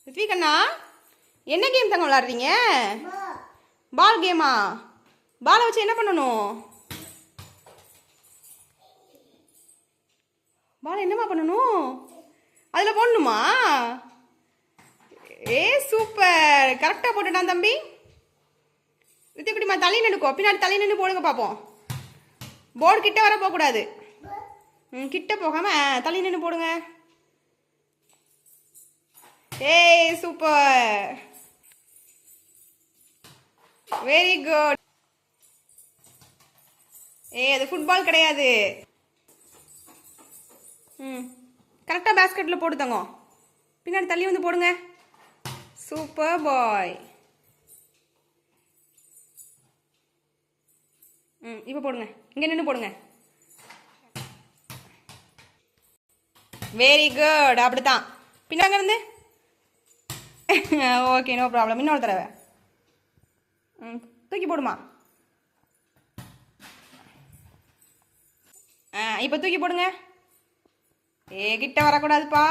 ரித்விகண்ணா, என்ன கேம் தாங்க விளாடுறீங்க? பால் கேமா? பாலை வச்சு என்ன பண்ணணும்? பால் என்னம்மா பண்ணணும்? அதில் போடணுமா? ஏ சூப்பர், கரெக்டாக போட்டுட்டான் தம்பி. ரித்திகுட்டிமா தள்ளி நின்னுக்கோ, பின்னாடி தள்ளி நின்று போடுங்க பார்ப்போம். போர்டு கிட்ட வர போகக்கூடாது. கிட்ட போகாம தள்ளி நின்று போடுங்க. ஏய் சூப்பர், வெரி குட். அது ஃபுட்பால் கிடையாது. கரெக்டாக பேஸ்கெட்டில் போட்டு தங்க. பின்னாடி தள்ளி வந்து போடுங்க. சூப்பர் பாய். இப்போ போடுங்க, இங்கே நின்று போடுங்க. வெரி குட், அப்படித்தான். பின்னாங்க இருந்து. Okay, no problem. இன்னொரு தடவை தூக்கி போடுமா. இப்போ தூக்கி போடுங்க. கிட்ட வரக்கூடாதுப்பா.